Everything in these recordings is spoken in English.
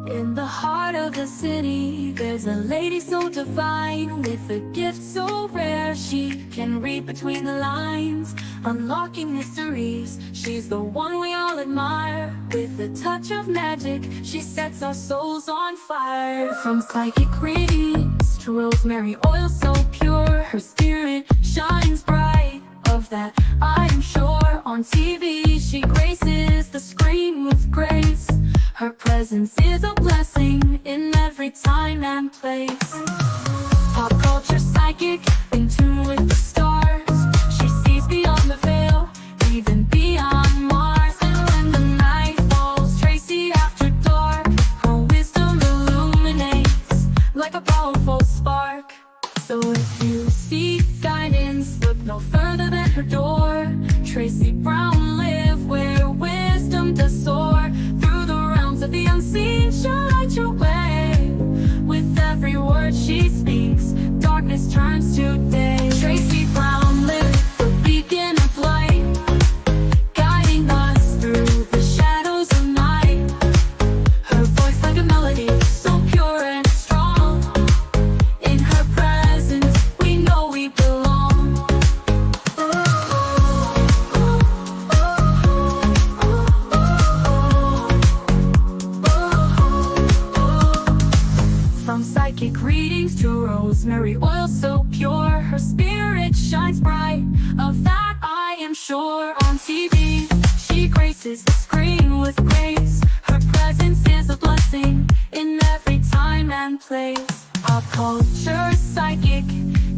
In the heart of the city, there's a lady so divine, with a gift so rare. She can read between the lines, unlocking mysteries. She's the one we all admire. With a touch of magic, she sets our souls on fire. From psychic readings to rosemary oil so pure, her spirit shines bright. Of that I am sure. On TV she graces the screen with grace. Her presence is a blessing in every time and place. Pop culture psychic, in tune with the stars. She sees beyond the veil, even beyond Mars. And when the night falls, Tracy after dark, her wisdom illuminates like a powerful spark. So if you seek guidance, look no further than her door. Tracy Brown live where wisdom does soar. Through the realms of the unseen, she'll light your way. With every word she speaks, darkness turns to day. Tracy Brown live, the beacon of light, guiding us through the shadows of night. Her voice like a melody, so pure and strong. In her presence, we know we belong. From psychic readings to rosemary oil so pure, her spirit shines bright. Of that I am sure. On TV, she graces the screen with grace. Her presence is a blessing in every time and place. Pop culture psychic,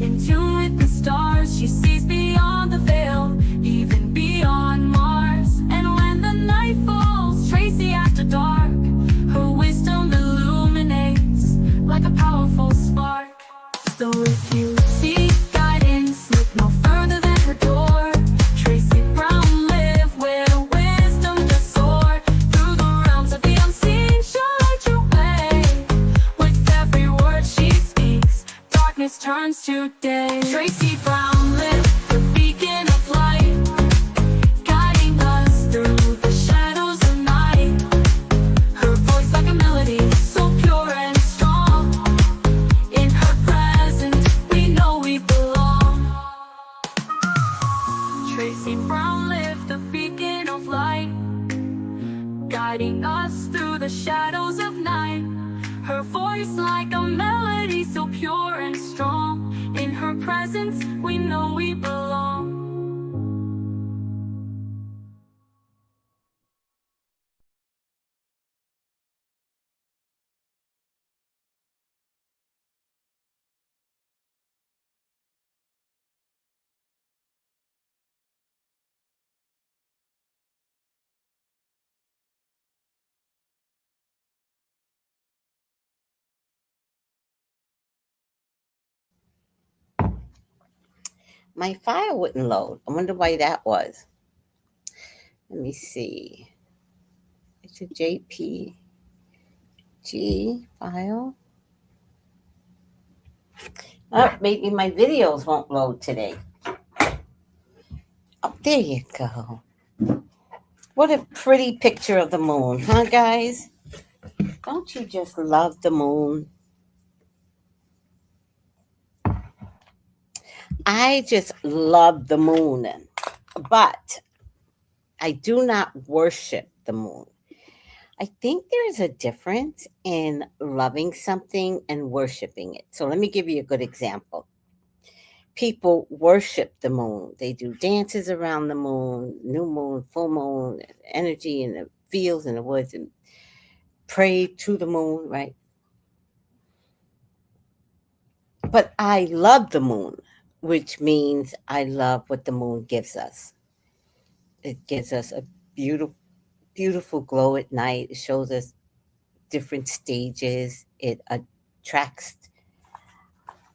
in tune with the stars. She sees beyond the veil, even beyond Mars. And when the night falls, Tracy after dark, her wisdom illuminates like a powerful spark. So if you seek guidance, look no further than her door. Tracy Brown live where wisdom does soar. Through the realms of the unseen, she'll light your way. With every word she speaks, darkness turns to day. Tracy Brown live, the beacon of light, guiding us through the shadows of night. Her voice like a melody, so pure and strong. In her presence, we know we belong. Tracy Brown live, the beacon of light, guiding us through the shadows of night. Her voice like a melody, so pure and strong. In her presence, we know we belong. My file wouldn't load. I wonder why that was. Let me see. It's a JPG file. Oh, maybe my videos won't load today. Oh, there you go. What a pretty picture of the moon, huh, guys? Don't you just love the moon? I just love the moon, but I do not worship the moon. I think there's a difference in loving something and worshiping it. So let me give you a good example. People worship the moon. They do dances around the moon, new moon, full moon, energy in the fields and the woods, and pray to the moon, right? But I love the moon, which means I love what the moon gives us. It gives us a beautiful, beautiful glow at night. It shows us different stages. It attracts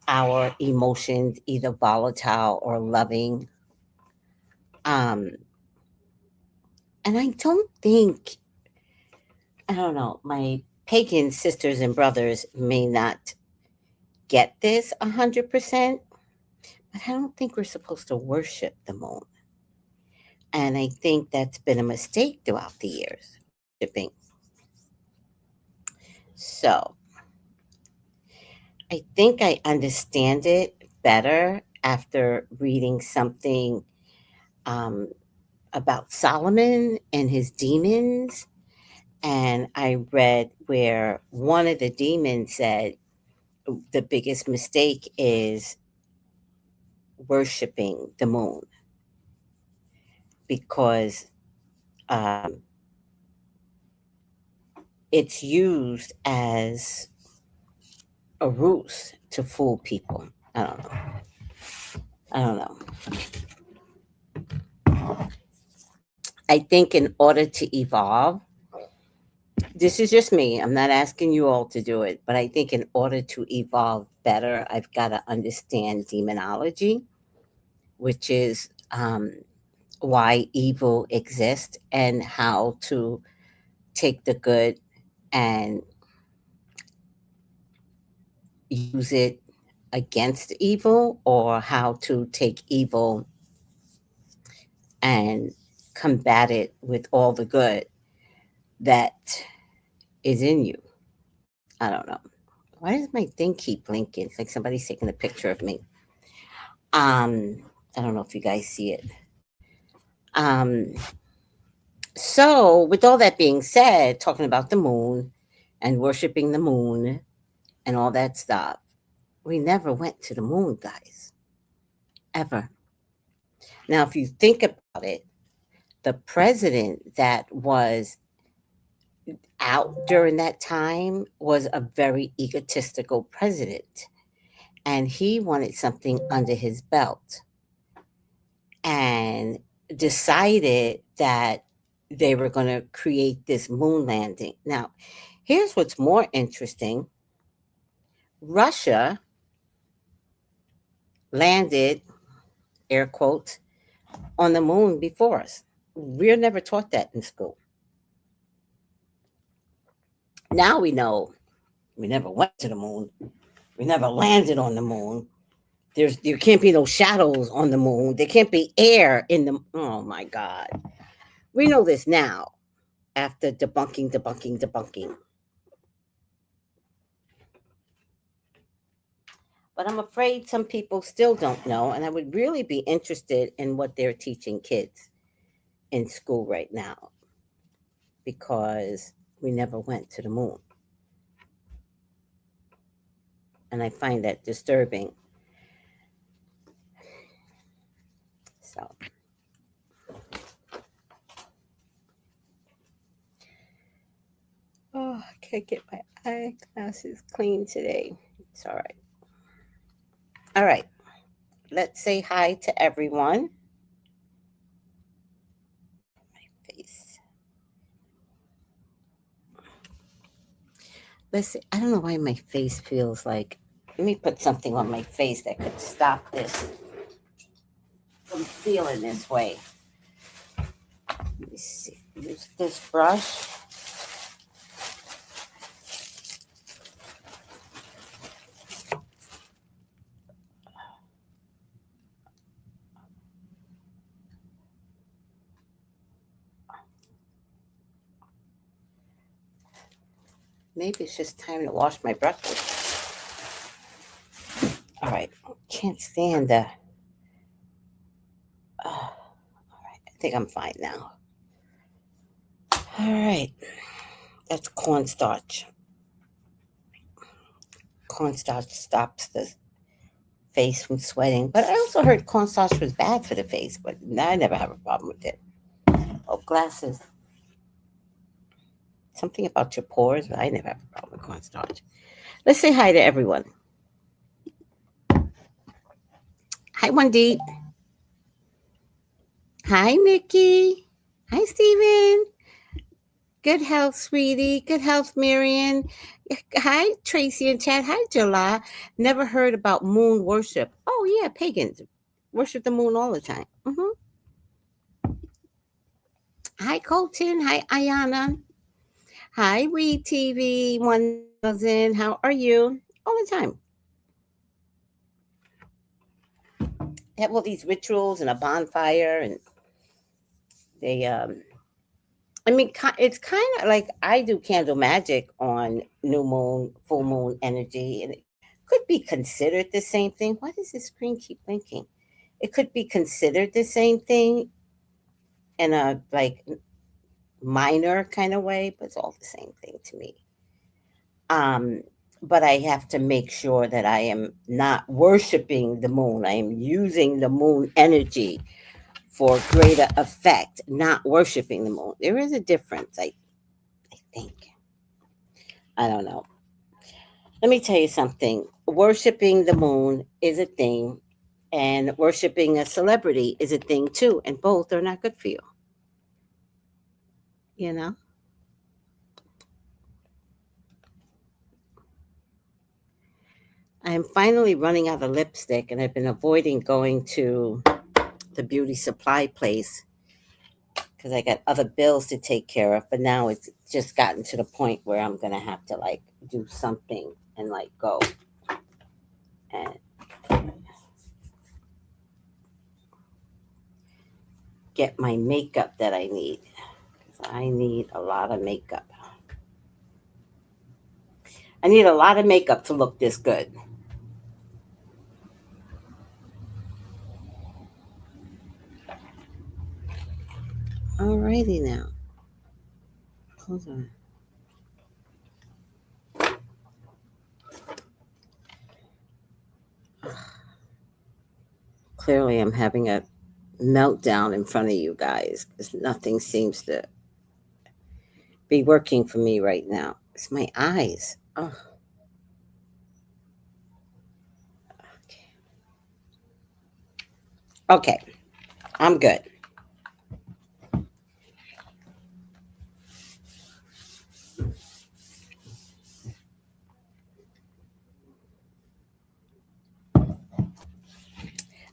our emotions, either volatile or loving. And I don't think, I don't know, my pagan sisters and brothers may not get this 100%, but I don't think we're supposed to worship the moon. And I think that's been a mistake throughout the years, worshiping. So I think I understand it better after reading something um, about Solomon and his demons. And I read where one of the demons said the biggest mistake is worshiping the moon because it's used as a ruse to fool people. I don't know. I don't know. I think in order to evolve, this is just me. I'm not asking you all to do it, but I think in order to evolve better, I've got to understand demonology, which is why evil exists and how to take the good and use it against evil, or how to take evil and combat it with all the good that is in you. I don't know. Why does my thing keep blinking? It's like somebody's taking a picture of me. Um, I don't know if you guys see it. Um, so, with all that being said, talking about the moon and worshiping the moon and all that stuff, we never went to the moon, guys, ever. Now, if you think about it, the president that was out during that time was a very egotistical president, and he wanted something under his belt and decided that they were going to create this moon landing. Now, here's what's more interesting. Russia landed, air quotes, on the moon before us. We're never taught that in school. Now we know we never went to the moon. We never landed on the moon. There can't be no shadows on the moon. There can't be air in the. Oh my God, we know this now after debunking. But I'm afraid some people still don't know, and I would really be interested in what they're teaching kids in school right now because we never went to the moon, and I find that disturbing. So. Oh, I can't get my eyeglasses clean today. It's all right. All right. Let's say hi to everyone. My face. Listen, I don't know why my face feels like. Let me put something on my face that could stop this from feeling this way. Let me see. Use this brush. Maybe it's just time to wash my breakfast. All right. Can't stand the. All right. I think I'm fine now. All right. That's cornstarch. Cornstarch stops the face from sweating. But I also heard cornstarch was bad for the face, but I never have a problem with it. Oh, glasses. Something about your pores, but I never have a problem with cornstarch. Let's say hi to everyone. Hi, Wendy. Hi, Nikki. Hi, Steven. Good health, sweetie. Good health, Marion. Hi, Tracy and Chad. Hi, July. Never heard about moon worship. Oh, yeah, pagans worship the moon all the time. Hi, Colton. Hi, Ayana. Hi, Read TV 1000. How are you? All the time. have all these rituals and a bonfire, and they I mean, it's kind of like I do candle magic on new moon, full moon energy, and it could be considered the same thing. Why does this screen keep blinking? It could be considered the same thing in a like minor kind of way, but it's all the same thing to me. Um, but I have to make sure that I am not worshiping the moon. I am using the moon energy for greater effect, not worshiping the moon. There is a difference, I think. I don't know. Let me tell you something. Worshiping the moon is a thing, and worshiping a celebrity is a thing too, and both are not good for you. You know? I'm finally running out of lipstick, and I've been avoiding going to the beauty supply place because I got other bills to take care of. But now it's just gotten to the point where I'm gonna have to like do something and like go and get my makeup that I need. 'Cause I need a lot of makeup. I need a lot of makeup to look this good. Alrighty now. Hold on. Clearly, I'm having a meltdown in front of you guys because nothing seems to be working for me right now. It's my eyes. Oh, okay. Okay, I'm good.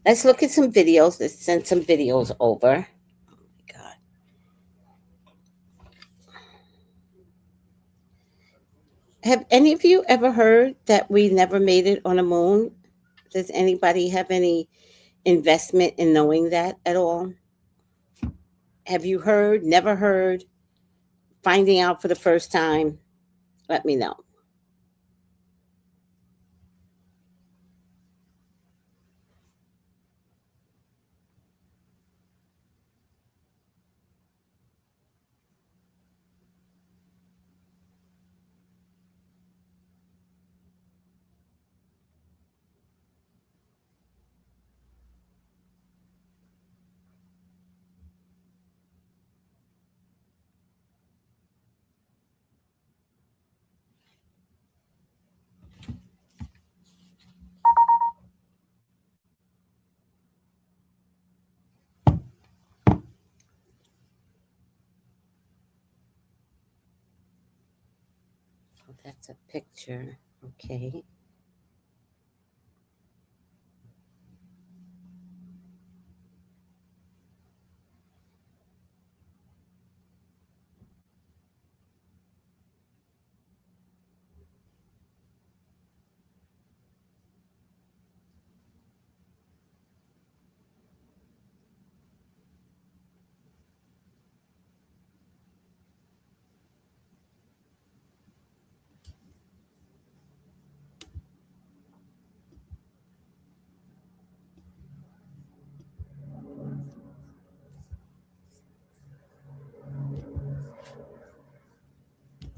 Let's look at some videos. Let's send some videos over. Oh my God. Have any of you ever heard that we never made it on a moon? Does anybody have any investment in knowing that at all? Have you heard, never heard, finding out for the first time? Let me know. Oh, that's a picture. Okay.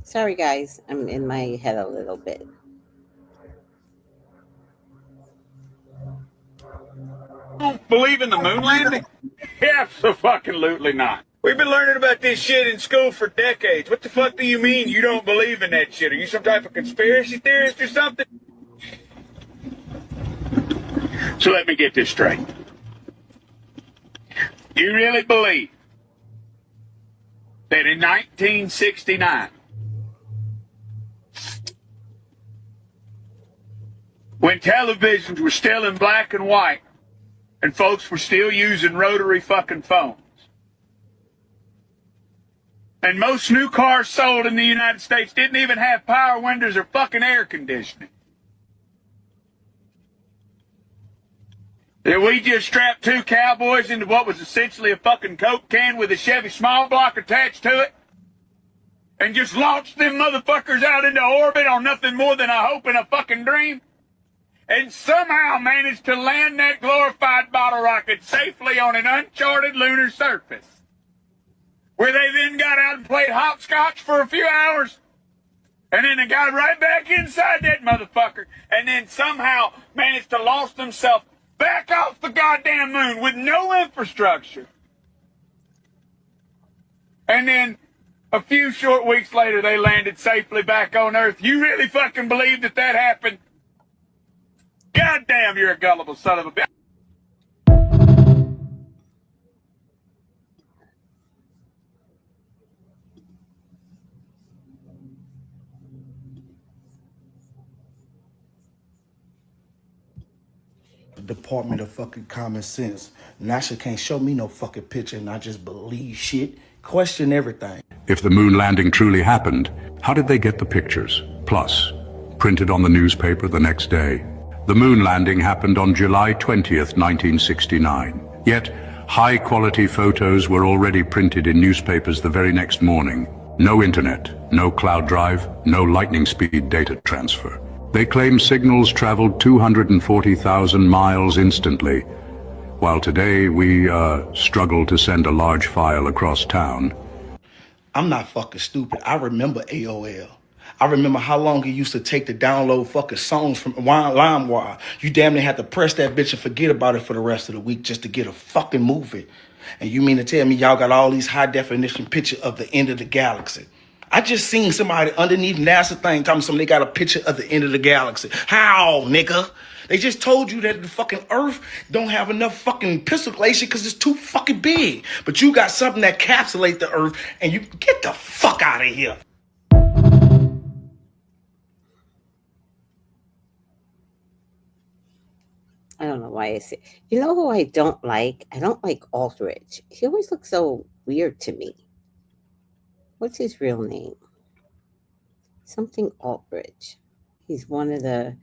Sorry, guys. I'm in my head a little bit. Don't believe in the moon landing? Absolutely not. We've been learning about this shit in school for decades. What the fuck do you mean you don't believe in that shit? Are you some type of conspiracy theorist or something? So let me get this straight. You really believe that in 1969, when televisions were still in black and white and folks were still using rotary fucking phones, and most new cars sold in the United States didn't even have power windows or fucking air conditioning, That we just strapped two cowboys into what was essentially a fucking Coke can with a Chevy small block attached to it and just launched them motherfuckers out into orbit on nothing more than a hope and a fucking dream, and somehow managed to land that glorified bottle rocket safely on an uncharted lunar surface, where they then got out and played hopscotch for a few hours, and then they got right back inside that motherfucker, and then somehow managed to launch themselves back off the goddamn moon with no infrastructure. And then a few short weeks later, they landed safely back on Earth. You really fucking believe that that happened? Goddamn, you're a gullible son of a bitch. Department of fucking Common Sense. NASA can't show me no fucking picture and I just believe shit. Question everything. If the moon landing truly happened, how did they get the pictures? Plus, printed on the newspaper the next day. The moon landing happened on July 20th, 1969. Yet, high-quality photos were already printed in newspapers the very next morning. No internet, no cloud drive, no lightning speed data transfer. They claim signals traveled 240,000 miles instantly, while today we struggle to send a large file across town. I'm not fucking stupid. I remember AOL. I remember how long it used to take to download fucking songs from LimeWire. You damn near had to press that bitch and forget about it for the rest of the week just to get a fucking movie. And you mean to tell me y'all got all these high definition pictures of the end of the galaxy? I just seen somebody underneath NASA thing telling me they got a picture of the end of the galaxy. How, nigga? They just told you that the fucking Earth don't have enough fucking pistol glacier because it's too fucking big. But you got something that encapsulates the Earth and you get the fuck out of here. I don't know why I say. You know who I don't like? I don't like Aldrich. He always looks so weird to me. What's his real name? Something Aldrich. He's one of the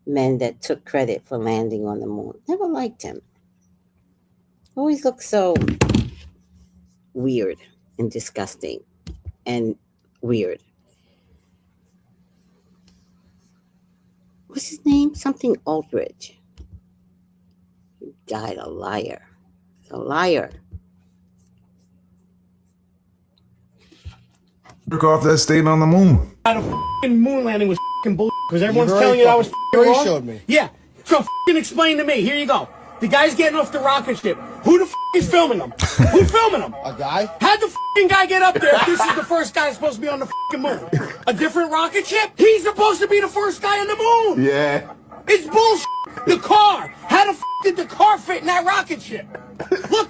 men that took credit for landing on the moon. Never liked him. Always looks so weird and disgusting and weird. What's his name? Something Aldrich. He died a liar. A liar. Took off that state on the moon. The f***ing moon landing was f***ing bullshit because everyone's telling you I was f***ing wrong. Showed me. Yeah, so f***ing explain to me. Here you go. The guy's getting off the rocket ship. Who the f*** is filming him? Who's filming him? A guy? How'd the f***ing guy get up there if this is the first guy supposed to be on the f***ing moon? A different rocket ship? He's supposed to be the first guy on the moon. Yeah. It's bullshit. The car. How the f*** did the car fit in that rocket ship? Look.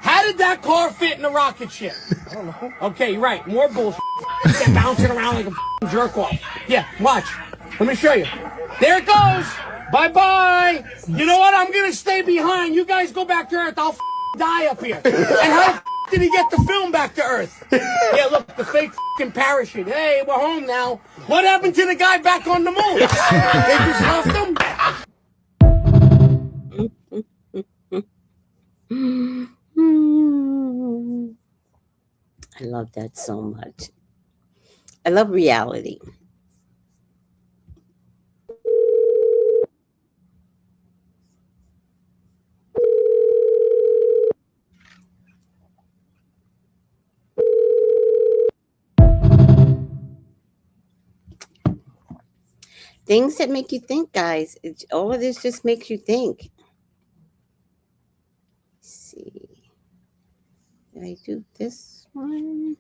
How did that car fit in the rocket ship? I don't know. Okay, right. More bullshit. They're bouncing around like a f***ing jerk off. Yeah, watch. Let me show you. There it goes. Bye-bye. You know what? I'm going to stay behind. You guys go back to Earth. I'll f***ing die up here. And how the f*** did he get the film back to Earth? Yeah, look, the fake f***ing parachute. Hey, we're home now. What happened to the guy back on the moon? They just left him? I love that so much. I love reality. Things that make you think, guys. All of this just makes you think. Let's see. Did I do this one?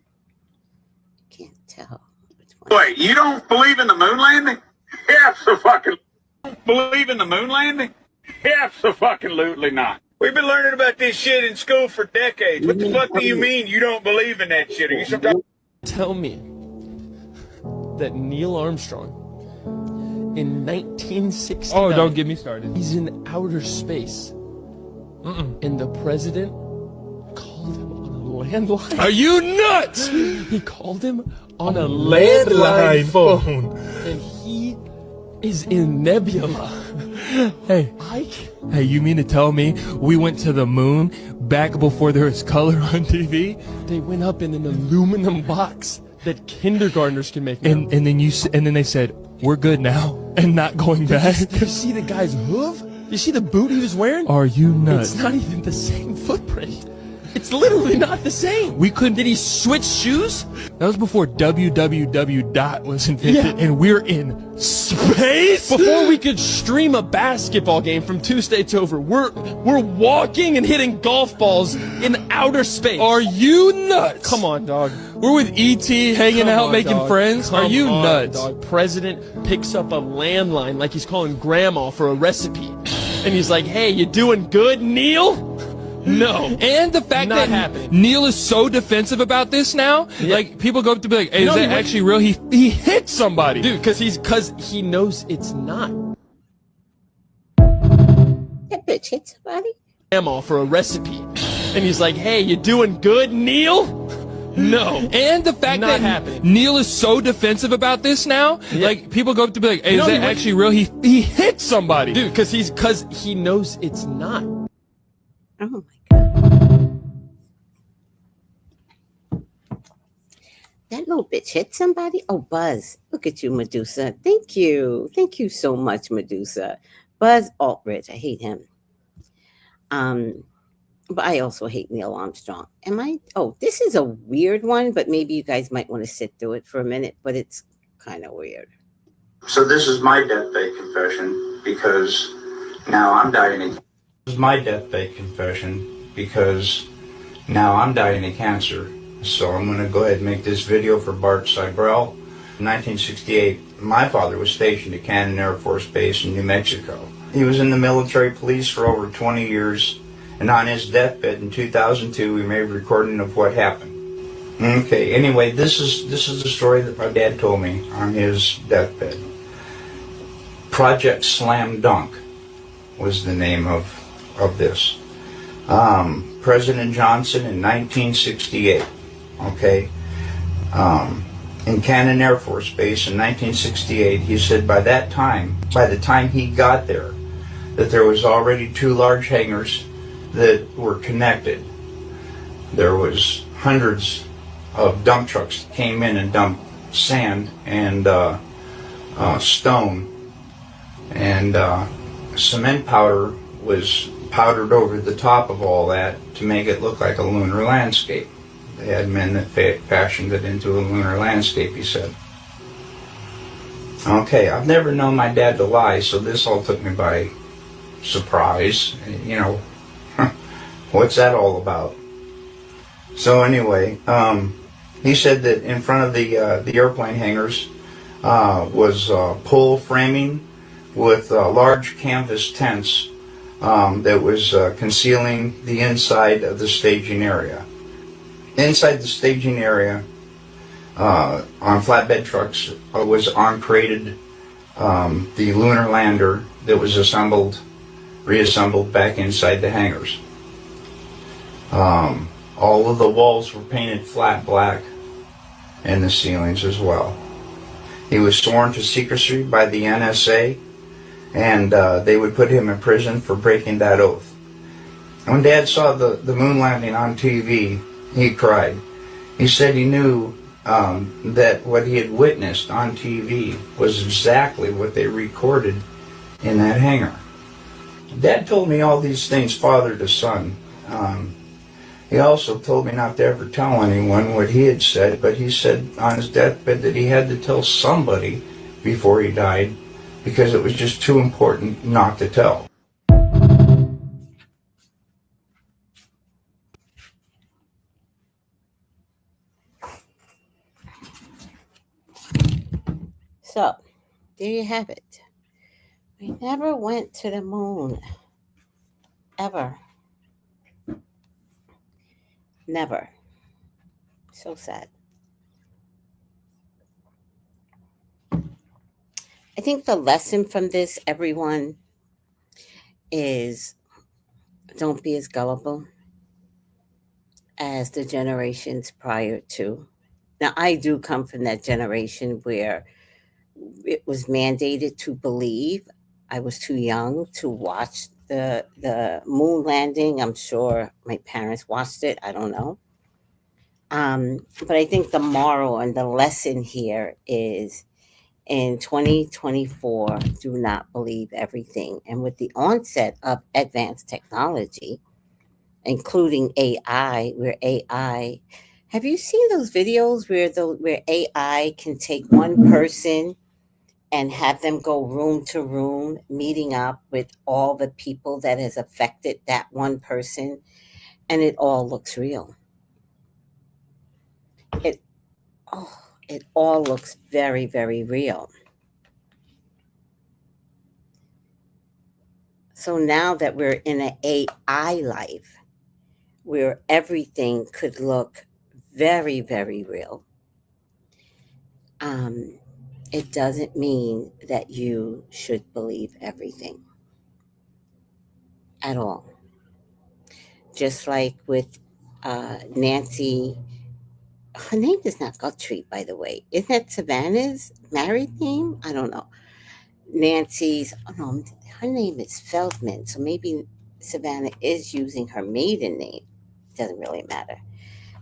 Can't tell which one. Wait, you don't believe in the moon landing? Absolutely. Believe in the moon landing? Absolutely not. We've been learning about this shit in school for decades. What the fuck do you mean you don't believe in that shit? Are you some type Tell me that Neil Armstrong in 1969. Oh, don't get me started. He's in outer space. And the president called him on a landline. Are you nuts? He called him on a landline phone. And he is in Nebula. Hey, hey, you mean to tell me we went to the moon back before there was color on TV? They went up in an aluminum box that kindergartners can make. And then they said, we're good now and not going back. Did you see the guy's hoof? You see the boot he was wearing? Are you nuts? It's not even the same footprint. It's literally not the same. We couldn't. Did he switch shoes? That was before www. was invented, and we're in space. Before we could stream a basketball game from 2 states over, we're walking and hitting golf balls in outer space. Are you nuts? Come on, dog. We're with ET, hanging out, making friends. Are you nuts? Dog. President picks up a landline like he's calling grandma for a recipe, and he's like, "Hey, you doing good, Neil?" No. And the fact that Neil is so defensive about this now, like people go up to be like, hey, is that actually real? He hit somebody. Dude, because he knows it's not. That bitch hit somebody? Grandma for a recipe. And he's like, hey, you doing good, Neil? No. And the fact that Neil is so defensive about this now, like people go up to be like, hey, is that actually real? He hit somebody. Dude, because he knows it's not. Oh my God. That little bitch hit somebody? Oh, Buzz. Look at you, Medusa. Thank you. Thank you so much, Medusa. Buzz Aldridge. I hate him. But I also hate Neil Armstrong. This is a weird one, but maybe you guys might want to sit through it for a minute, but it's kind of weird. So this is my deathbed confession because now I'm dying. This is my deathbed confession because now I'm dying of cancer. So I'm going to go ahead and make this video for Bart Seibel. In 1968, my father was stationed at Cannon Air Force Base in New Mexico. He was in the military police for over 20 years, and on his deathbed in 2002, we made a recording of what happened. Okay, anyway, this is the story that my dad told me on his deathbed. Project Slam Dunk was the name of this. President Johnson in 1968, okay, in Cannon Air Force Base in 1968, he said by the time he got there, that there was already 2 large hangars that were connected. There was hundreds of dump trucks that came in and dumped sand and stone, and cement powder was powdered over the top of all that to make it look like a lunar landscape. They had men that fashioned it into a lunar landscape, he said. Okay, I've never known my dad to lie, so this all took me by surprise. You know, what's that all about? So anyway, he said that in front of the airplane hangars was pole framing with large canvas tents that was concealing the inside of the staging area. Inside the staging area, on flatbed trucks, was uncrated the lunar lander that was reassembled back inside the hangars. All of the walls were painted flat black, and the ceilings as well. He was sworn to secrecy by the NSA, and they would put him in prison for breaking that oath. When Dad saw the moon landing on TV, he cried. He said he knew that what he had witnessed on TV was exactly what they recorded in that hangar. Dad told me all these things father to son. He also told me not to ever tell anyone what he had said, but he said on his deathbed that he had to tell somebody before he died because it was just too important not to tell. So, there you have it. We never went to the moon. Ever. Never. So sad. I think the lesson from this, everyone, is don't be as gullible as the generations prior to. Now, I do come from that generation where it was mandated to believe. I was too young to watch the moon landing. I'm sure my parents watched it. I don't know. But I think the moral and the lesson here is in 2024, do not believe everything. And with the onset of advanced technology, including AI, have you seen those videos where AI can take one person and have them go room to room, meeting up with all the people that has affected that one person, and it all looks real. It all looks very, very real. So now that we're in an AI life where everything could look very, very real, it doesn't mean that you should believe everything at all. Just like with Nancy, her name is not Guthrie, by the way. Isn't that Savannah's married name? I don't know. Nancy's, oh no, her name is Feldman, so maybe Savannah is using her maiden name. Doesn't really matter.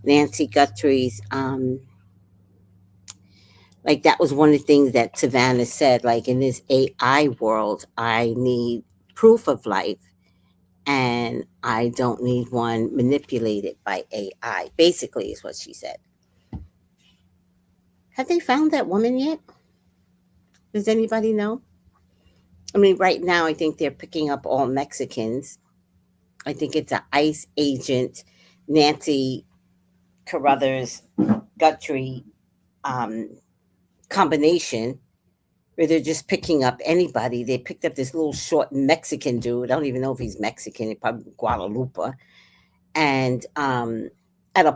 Nancy Guthrie's, like that was one of the things that Savannah said, like in this AI world, I need proof of life and I don't need one manipulated by AI, basically is what she said. Have they found that woman yet? Does anybody know? I mean, right now, I think they're picking up all Mexicans. I think it's an ICE agent, Nancy Carruthers Guthrie combination, where they're just picking up anybody. They picked up this little short Mexican dude. I don't even know if he's Mexican. He's probably Guadalupe. And at a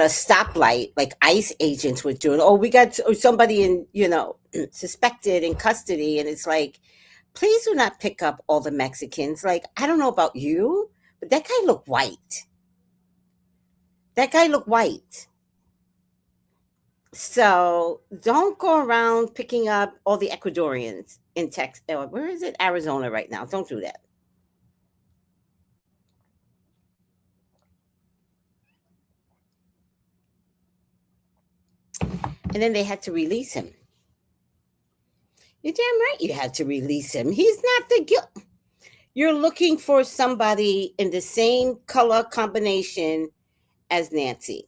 stoplight, like ICE agents were doing. Oh, we got somebody in, suspected in custody, and it's like, please do not pick up all the Mexicans. Like, I don't know about you, but that guy looked white. So don't go around picking up all the Ecuadorians in Texas. Where is it? Arizona right now. Don't do that. And then they had to release him. You're damn right you had to release him. He's not the guilt. You're looking for somebody in the same color combination as Nancy.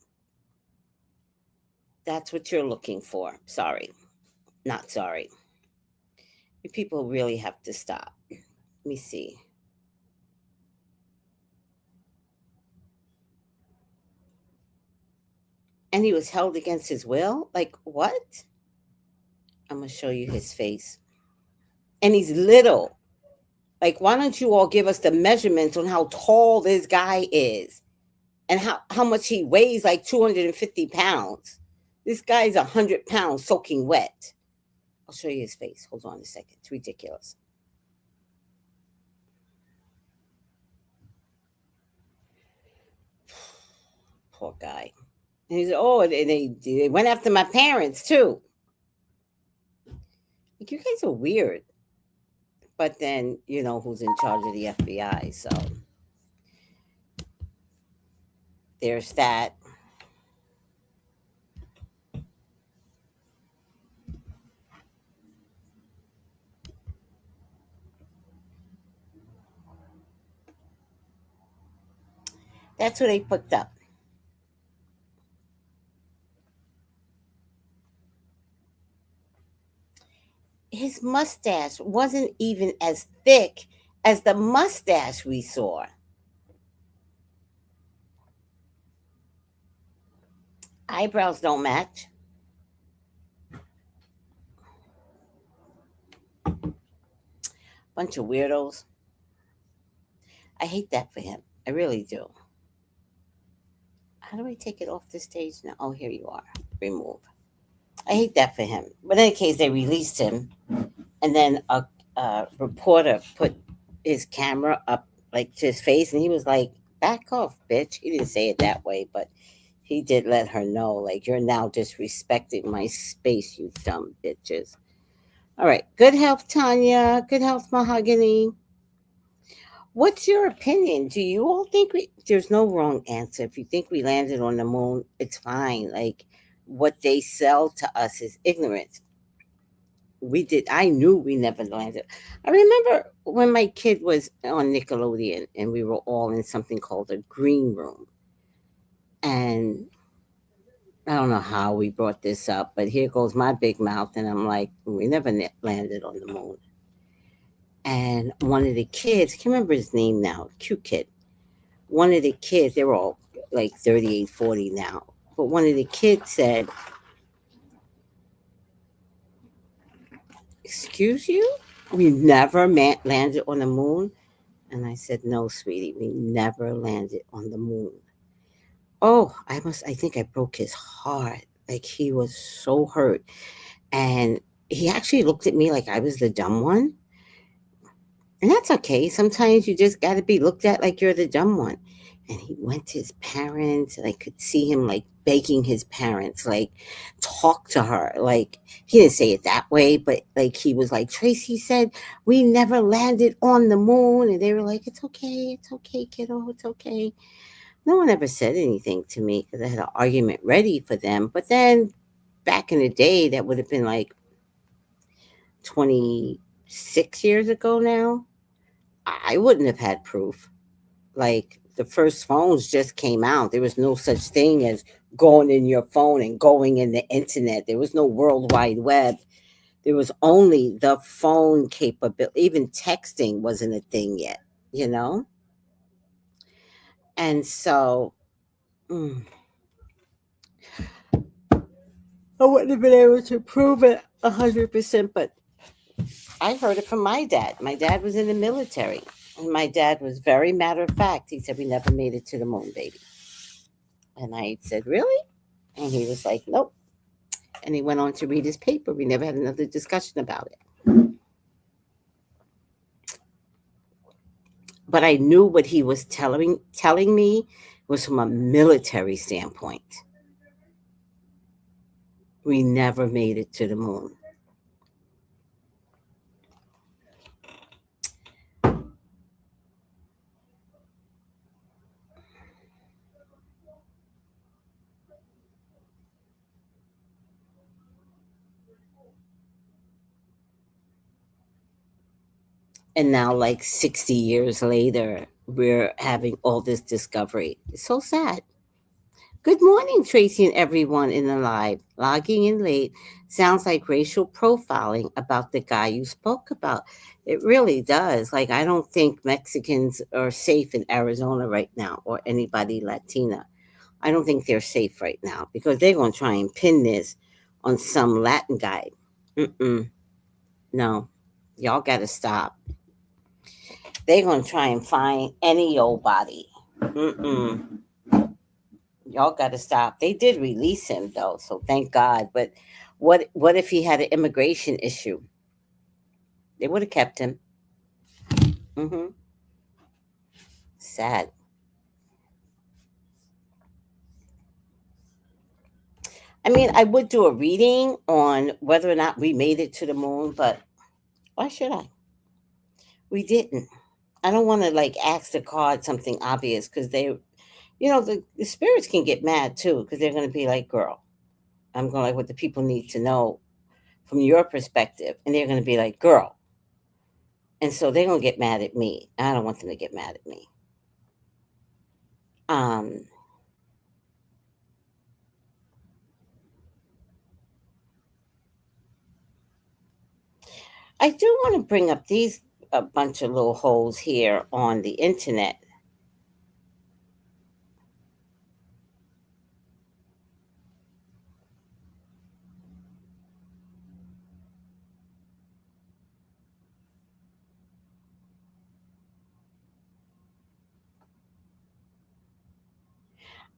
That's what you're looking for. Sorry. Not sorry. You people really have to stop. Let me see. And he was held against his will? Like, what? I'm going to show you his face. And he's little. Like, why don't you all give us the measurements on how tall this guy is and how much he weighs, like 250 pounds. This guy's 100 pounds soaking wet. I'll show you his face. Hold on a second. It's ridiculous. Poor guy. And he's, and they went after my parents too. Like, you guys are weird. But then, you know who's in charge of the FBI, so there's that. That's what they picked up. His mustache wasn't even as thick as the mustache we saw. Eyebrows don't match. Bunch of weirdos. I hate that for him. I really do. How do I take it off the stage now? Oh, here you are. Remove. I hate that for him. But in any case, they released him. And then a reporter put his camera up like to his face. And he was like, back off, bitch. He didn't say it that way, but he did let her know, like, you're now disrespecting my space, you dumb bitches. All right. Good health, Tanya. Good health, Mahogany. What's your opinion? Do you all think there's no wrong answer. If you think we landed on the moon, it's fine. Like what they sell to us is ignorance. I knew we never landed. I remember when my kid was on Nickelodeon and we were all in something called a green room. And I don't know how we brought this up, but here goes my big mouth. And I'm like, we never landed on the moon. And one of the kids, I can't remember his name now, cute kid. One of the kids, they were all like 38, 40 now. But one of the kids said, excuse you? We never landed on the moon? And I said, no, sweetie, we never landed on the moon. Oh, I think I broke his heart. Like he was so hurt. And he actually looked at me like I was the dumb one. And that's okay. Sometimes you just got to be looked at like you're the dumb one. And he went to his parents, and I could see him like begging his parents, like, talk to her. Like, he didn't say it that way, but like, he was like, Tracy said, we never landed on the moon. And they were like, it's okay, kiddo, it's okay. No one ever said anything to me because I had an argument ready for them. But then back in the day, that would have been like 26 years ago now. I wouldn't have had proof. Like the first phones just came out. There was no such thing as going in your phone and going in the internet. There was no World Wide Web. There was only the phone capability. Even texting wasn't a thing yet, you know? And so I wouldn't have been able to prove it 100%, but I heard it from my dad. My dad was in the military. And my dad was very matter of fact. He said, we never made it to the moon, baby. And I said, really? And he was like, nope. And he went on to read his paper. We never had another discussion about it. But I knew what he was telling me was from a military standpoint. We never made it to the moon. And now, like 60 years later, we're having all this discovery. It's so sad. Good morning, Tracy and everyone in the live. Logging in late sounds like racial profiling about the guy you spoke about. It really does. Like, I don't think Mexicans are safe in Arizona right now, or anybody Latina. I don't think they're safe right now because they're going to try and pin this on some Latin guy. No, y'all got to stop. They're going to try and find any old body. Y'all got to stop. They did release him, though, so thank God. But what if he had an immigration issue? They would have kept him. Sad. I mean, I would do a reading on whether or not we made it to the moon, but why should I? We didn't. I don't want to like ask the card something obvious because they, the spirits can get mad too because they're going to be like, girl, I'm going like what the people need to know from your perspective. And they're going to be like, girl. And so they're going to get mad at me. I don't want them to get mad at me. I do want to bring up these a bunch of little holes here on the internet.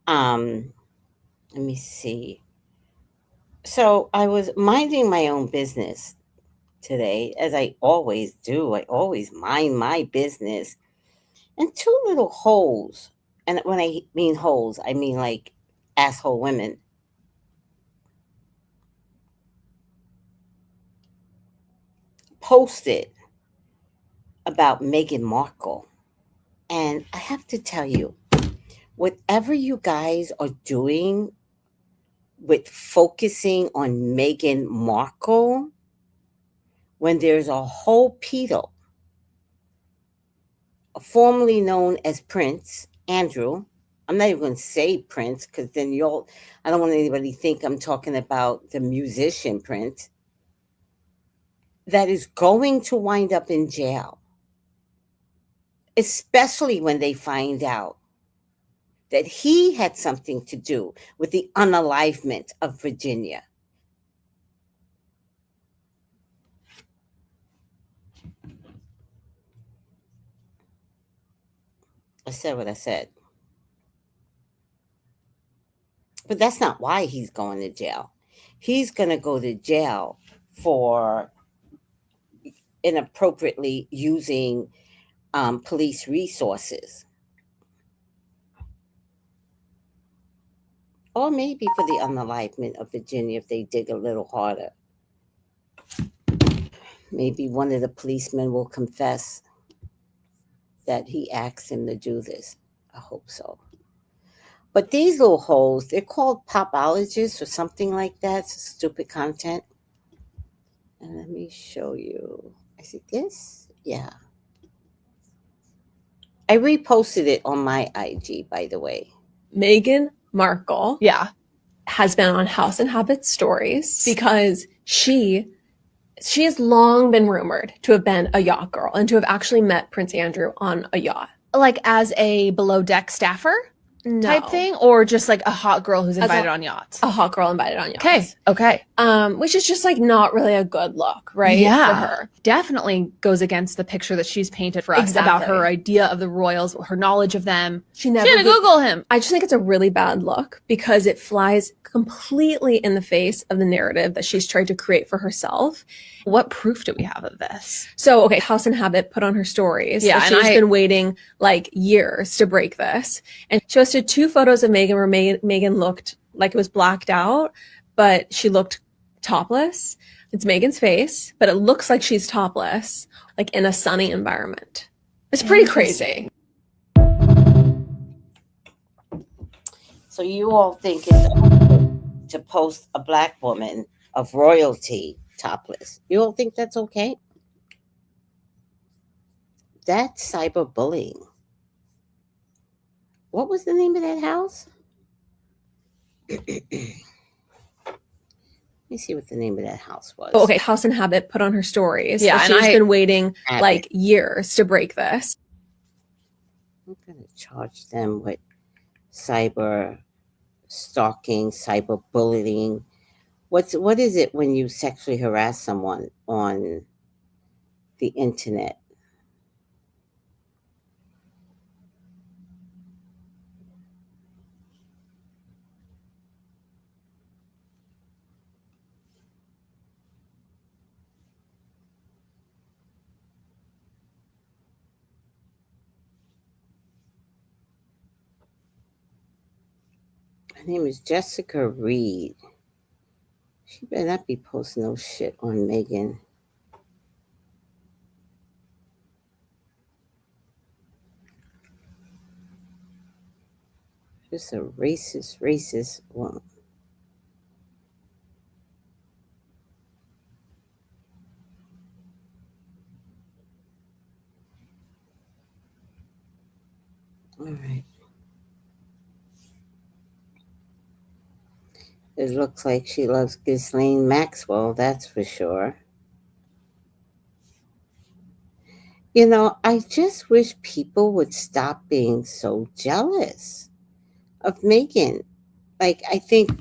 Let me see. So I was minding my own business today, as I always do. I always mind my business. And two little holes. And when I mean holes, I mean like asshole women. posted about Meghan Markle. And I have to tell you, whatever you guys are doing with focusing on Meghan Markle, when there's a whole pedo, formerly known as Prince Andrew, I'm not even going to say Prince because then I don't want anybody to think I'm talking about the musician Prince, that is going to wind up in jail, especially when they find out that he had something to do with the unalivement of Virginia. I said what I said. But that's not why he's going to jail. He's going to go to jail for inappropriately using police resources. Or maybe for the unalivement of Virginia if they dig a little harder. Maybe one of the policemen will confess that he asked him to do this. I hope so. But these little holes, they're called popologists or something like that. It's stupid content. And let me show you. Is it this? Yeah. I reposted it on my IG, by the way. Meghan Markle, has been on House and Habit stories because she has long been rumored to have been a yacht girl and to have actually met Prince Andrew on a yacht. Like as a below deck staffer type thing, or just like a hot girl who's invited on yachts? A hot girl invited on yachts. Okay. Which is just like not really a good look, right? Yeah. For her. Definitely goes against the picture that she's painted for us about her idea of the royals, her knowledge of them. She had to Google him. I just think it's a really bad look because it flies completely in the face of the narrative that she's tried to create for herself. What proof do we have of this? So, okay, House and Habit put on her stories. Yeah, she's been waiting like years to break this. And she posted 2 photos of Meghan where Meghan looked like it was blacked out, but she looked topless. It's Meghan's face, but it looks like she's topless, like in a sunny environment. It's pretty crazy. So you all think it's okay to post a black woman of royalty topless? You all think that's okay? That's cyberbullying. What was the name of that house? Let me see what the name of that house was. Okay, House and Habit put on her stories. Yeah, she's been waiting like years to break this. I'm going to charge them with cyber stalking, cyber bullying. What is it when you sexually harass someone on the internet? Her name is Jessica Reed. She better not be posting no shit on Meghan. Just a racist woman. All right. It looks like she loves Ghislaine Maxwell, that's for sure. You know, I just wish people would stop being so jealous of Meghan. Like, I think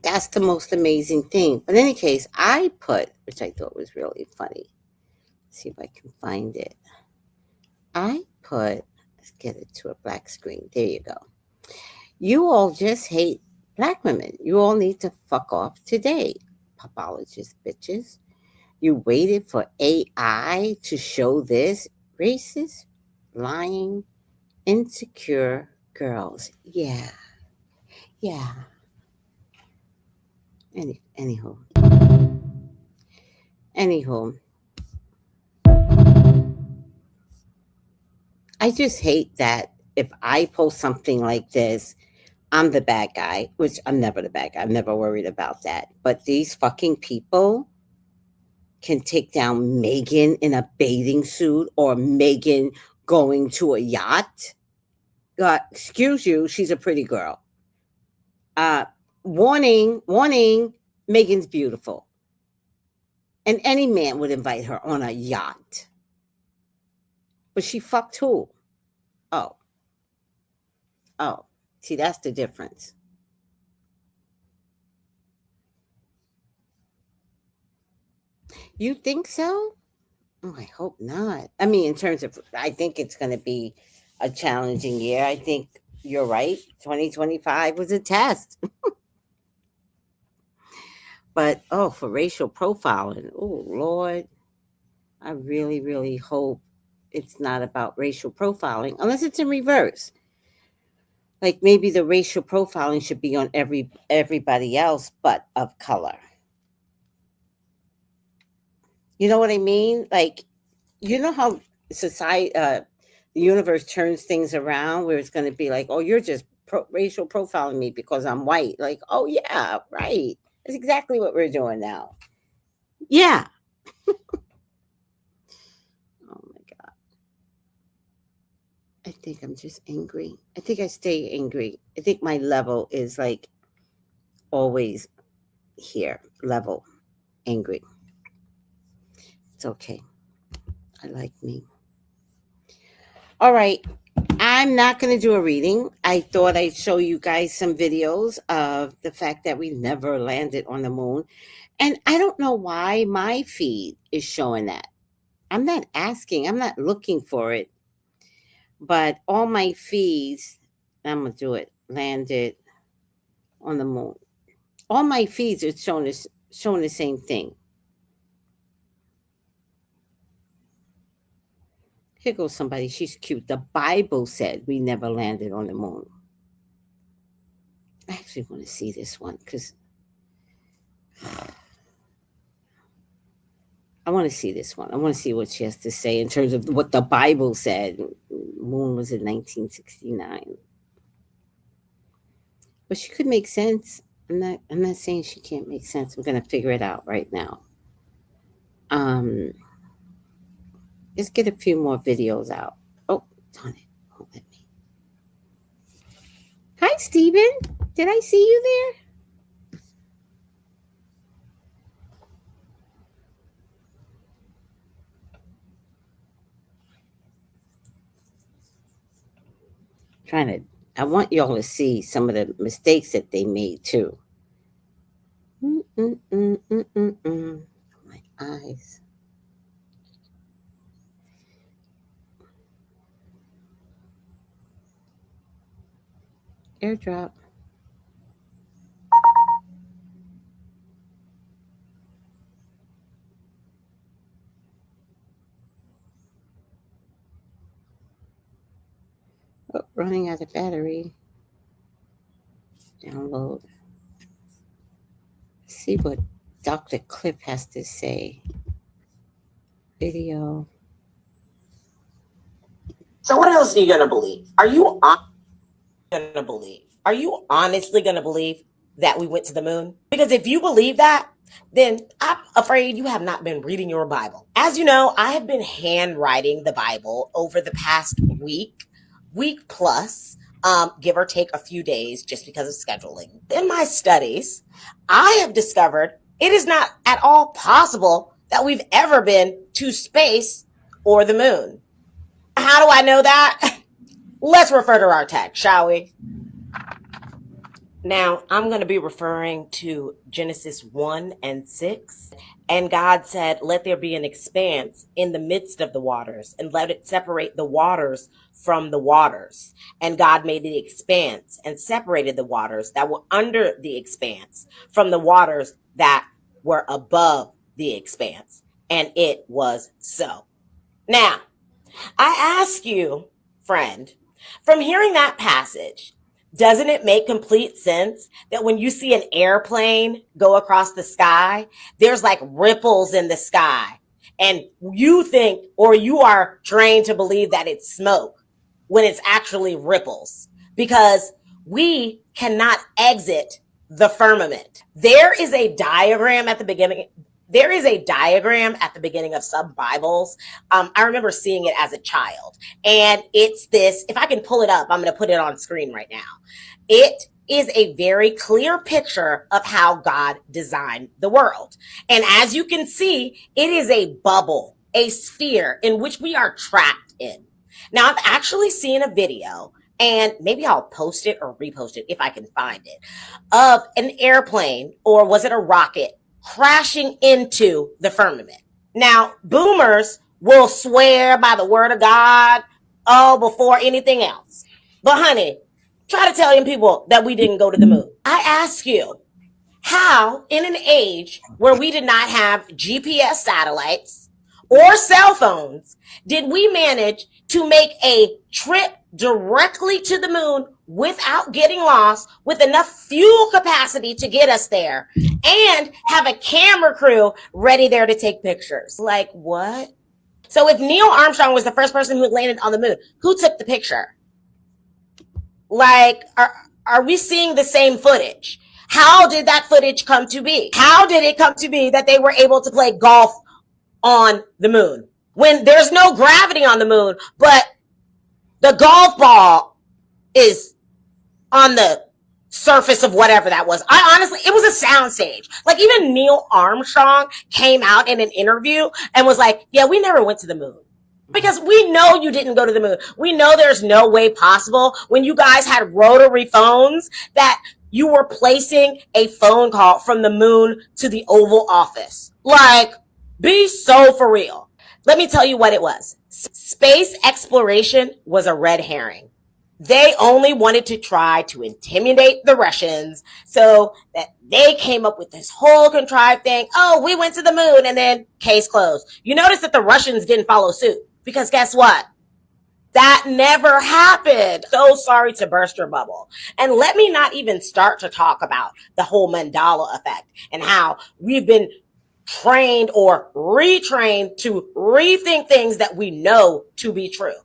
that's the most amazing thing. But in any case, I put, which I thought was really funny. Let's see if I can find it. I put, let's get it to a black screen. There you go. You all just hate black women. You all need to fuck off today, popologist bitches. You waited for AI to show this. Racist, lying, insecure girls. Yeah. Anywho, I just hate that if I post something like this, I'm the bad guy, which I'm never the bad guy. I'm never worried about that. But these fucking people can take down Megan in a bathing suit or Megan going to a yacht. Excuse you, she's a pretty girl. Warning, Megan's beautiful. And any man would invite her on a yacht. But she fucked who? Oh. See, that's the difference. You think so? Oh, I hope not. I mean, in terms of, I think it's going to be a challenging year. I think you're right. 2025 was a test. But, for racial profiling, oh, Lord, I really, really hope it's not about racial profiling, unless it's in reverse. Like maybe the racial profiling should be on everybody else but of color. You know what I mean? Like, you know how society, the universe turns things around where it's going to be like, oh, you're just racial profiling me because I'm white. Like, oh, yeah, right. That's exactly what we're doing now. Yeah. Oh, my God. I think I'm just angry. I think I stay angry. I think my level is like always here, level, angry. It's okay. I like me. All right. I'm not going to do a reading. I thought I'd show you guys some videos of the fact that we never landed on the moon. And I don't know why my feed is showing that. I'm not asking. I'm not looking for it. But all my feeds, I'm going to do it, landed on the moon. All my feeds are showing the same thing. Here goes somebody. She's cute. The Bible said we never landed on the moon. I actually want to see this one because I want to see this one. I want to see what she has to say in terms of what the Bible said. Moon was in 1969. But she could make sense. I'm not saying she can't make sense. We're going to figure it out right now. Let's get a few more videos out. Oh, darn it. Won't let me. Hi, Steven. Did I see you there? I want y'all to see some of the mistakes that they made too. My eyes. Airdrop. Oh, running out of battery. Download. Let's see what Dr. Cliff has to say. Video. So what else are you going to believe? Are you going to believe? Are you honestly going to believe that we went to the moon? Because if you believe that, then I'm afraid you have not been reading your Bible. As you know, I have been handwriting the Bible over the past week plus, give or take a few days just because of scheduling. In my studies, I have discovered it is not at all possible that we've ever been to space or the moon. How do I know that? Let's refer to our text, shall we? Now, I'm going to be referring to Genesis 1:6. And God said, let there be an expanse in the midst of the waters, and let it separate the waters from the waters. And God made the expanse and separated the waters that were under the expanse from the waters that were above the expanse. And it was so. Now, I ask you, friend, from hearing that passage, doesn't it make complete sense that when you see an airplane go across the sky, there's like ripples in the sky, and you think, or you are trained to believe that it's smoke? when it's actually ripples, because we cannot exit the firmament. There is a diagram at the beginning. There is a diagram at the beginning of some Bibles. I remember seeing it as a child. And it's this, if I can pull it up, I'm going to put it on screen right now. It is a very clear picture of how God designed the world. And as you can see, it is a bubble, a sphere in which we are trapped in. Now, I've actually seen a video, and maybe I'll post it or repost it if I can find it, of an airplane, or was it a rocket, crashing into the firmament. Now, boomers will swear by the word of God, before anything else. But honey, try to tell young people that we didn't go to the moon. I ask you, how in an age where we did not have GPS satellites or cell phones did we manage to make a trip directly to the moon without getting lost, with enough fuel capacity to get us there, and have a camera crew ready there to take pictures? Like, what? So if Neil Armstrong was the first person who landed on the moon, who took the picture? Like, are we seeing the same footage? How did that footage come to be? How did it come to be that they were able to play golf on the moon when there's no gravity on the moon, but the golf ball is on the surface of whatever that was? I honestly, it was a soundstage. Like, even Neil Armstrong came out in an interview and was like, yeah, we never went to the moon. Because we know you didn't go to the moon. We know there's no way possible, when you guys had rotary phones, that you were placing a phone call from the moon to the Oval Office. Like, be so for real. Let me tell you what it was. Space exploration was a red herring. They only wanted to try to intimidate the Russians, so that they came up with this whole contrived thing. Oh, we went to the moon, and then case closed. You notice that the Russians didn't follow suit, because guess what? That never happened. So sorry to burst your bubble. And let me not even start to talk about the whole Mandela effect and how we've been trained or retrained to rethink things that we know to be true.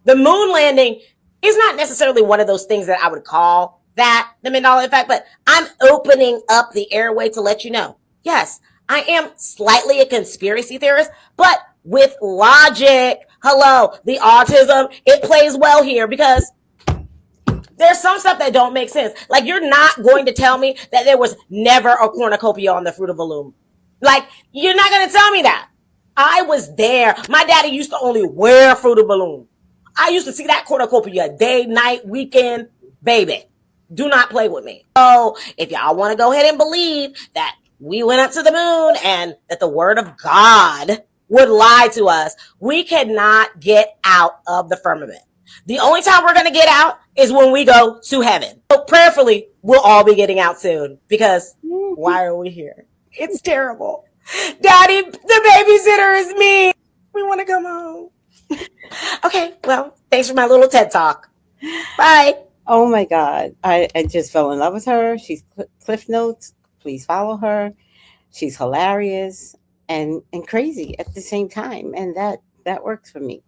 The moon landing is not necessarily one of those things that I would call that the Mandela effect, but I'm opening up the airway to let you know. Yes, I am slightly a conspiracy theorist, but with logic. Hello, the autism, it plays well here, because there's some stuff that don't make sense. Like, you're not going to tell me that there was never a cornucopia on the Fruit of the Loom. Like, you're not going to tell me that. I was there. My daddy used to only wear Fruit of the Loom. I used to see that cornucopia day, night, weekend, baby. Do not play with me. So if y'all want to go ahead and believe that we went up to the moon and that the word of God would lie to us, we cannot get out of the firmament. The only time we're going to get out is when we go to heaven. So prayerfully, we'll all be getting out soon, because why are we here? It's terrible. Daddy, the babysitter is me. We want to come home. Okay, well, thanks for my little TED Talk. Bye. Oh my God. I just fell in love with her. She's Cliff Notes. Please follow her. She's hilarious and crazy at the same time. And that works for me.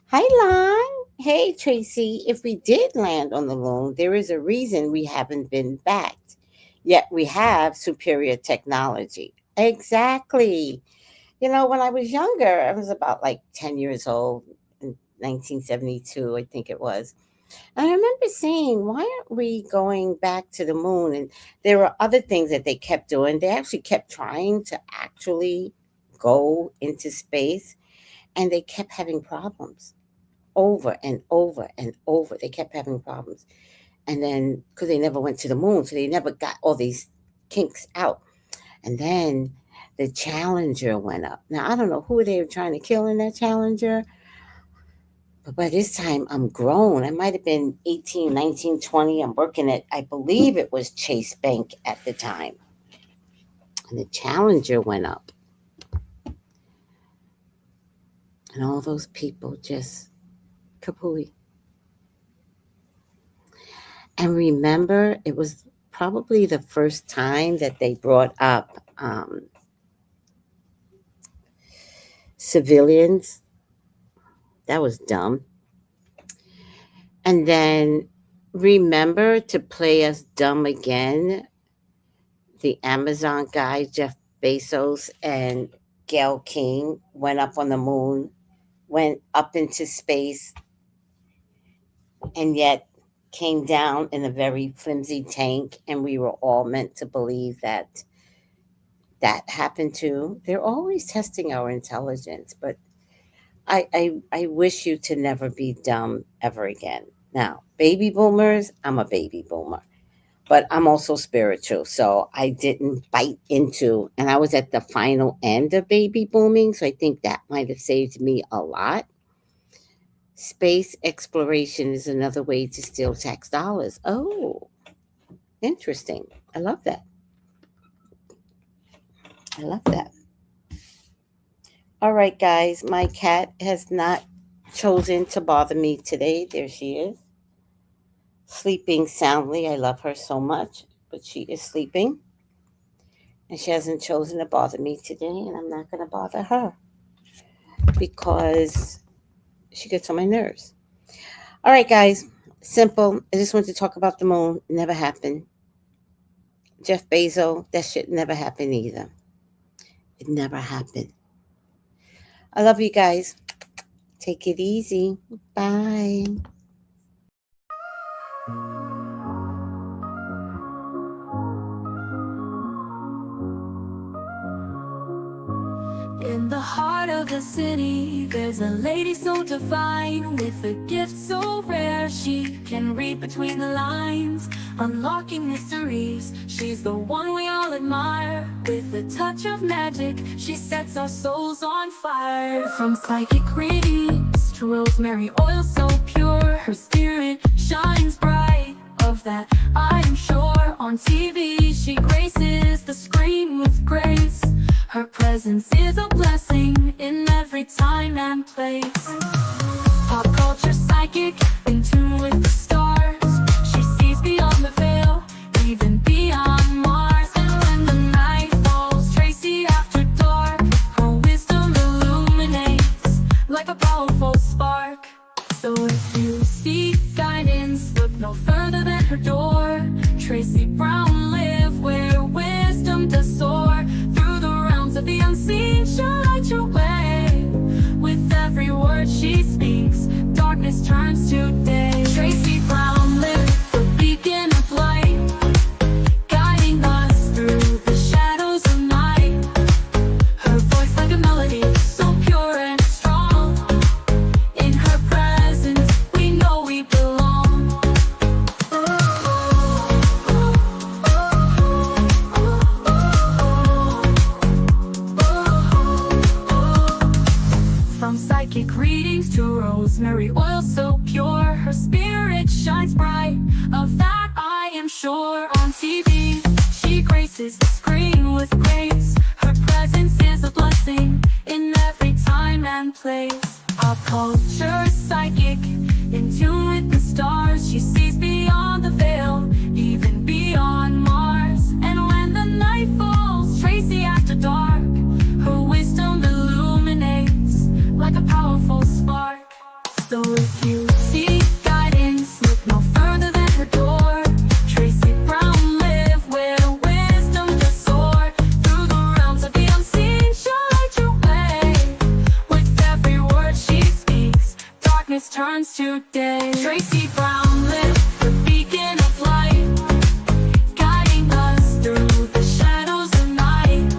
Hi, Lon. Hey, Tracy. If we did land on the moon, there is a reason we haven't been backed. Yet we have superior technology. Exactly. You know, when I was younger, I was about like 10 years old in 1972, I think it was. And I remember saying, why aren't we going back to the moon? And there were other things that they kept doing. They actually kept trying to actually go into space, and they kept having problems over and over and over. They kept having problems. And then, because they never went to the moon, so they never got all these kinks out. And then the Challenger went up. Now, I don't know who they were trying to kill in that Challenger, but by this time, I'm grown. I might have been 18, 19, 20. I'm working at, I believe it was Chase Bank at the time. And the Challenger went up. And all those people just kapooey. And remember, it was probably the first time that they brought up civilians. That was dumb. And then remember to play us dumb again. The Amazon guy, Jeff Bezos, and Gail King went up on the moon, went up into space, and yet came down in a very flimsy tank, and we were all meant to believe that that happened too. They're always testing our intelligence, but I wish you to never be dumb ever again. Now, baby boomers, I'm a baby boomer, but I'm also spiritual. So I didn't bite into, and I was at the final end of baby booming. So I think that might have saved me a lot. Space exploration is another way to steal tax dollars. Oh, interesting. I love that. I love that. All right, guys, my cat has not chosen to bother me today. There she is, sleeping soundly. I love her so much, but she is sleeping. And she hasn't chosen to bother me today, and I'm not going to bother her because she gets on my nerves. All right, guys, simple. I just want to talk about the moon. Never happened. Jeff Bezos, that shit never happened either. It never happened. I love you guys. Take it easy. Bye. In the heart of the city, there's a lady so divine, with a gift so rare she can read between the lines, unlocking mysteries. She's the one we all admire. With a touch of magic, she sets our souls on fire. From psychic readings to rosemary oil so pure, her spirit shines bright. Of that I am sure. On TV she graces the screen with grace. Her presence is a blessing in every time and place. Pop culture psychic, in tune with the stars. She sees beyond the veil, even beyond Mars. And when the night falls, Tracy after dark, her wisdom illuminates like a powerful spark. So if you seek guidance, look no further than her door. Tracy Brown live where wisdom does soar. Through the realms of the unseen, she'll light your way. With every word she speaks, darkness turns to day. Tracy Brown live, the beacon of light, guiding us through the shadows of night. Her voice like a melody, so pure and strong. In her presence, we know we belong. From psychic readings to rosemary oil so pure, her spirit shines bright. Of that I am sure. On TV, she graces the screen with grace. Her presence is a blessing in every time and place. Pop culture psychic, in tune with the stars. She sees beyond the veil, even beyond Mars. And when the night falls, Tracy after dark, her wisdom illuminates like a powerful spark. So if you seek guidance, look no further than her door. Tracy Brown live where wisdom does soar. Through the realms of the unseen, she'll light your way. With every word she speaks, darkness turns to day. Tracy Brown live, the beacon of light, guiding us through the shadows of night.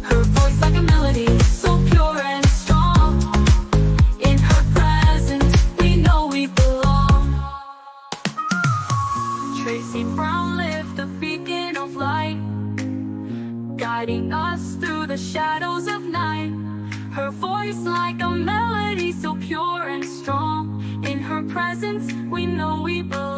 Her voice like a melody, so pure and strong. In her presence, we know we belong. Tracy Brown live, the beacon of light, guiding us through the shadows of night. Her voice like a melody, so pure and strong. In her presence, we know we belong.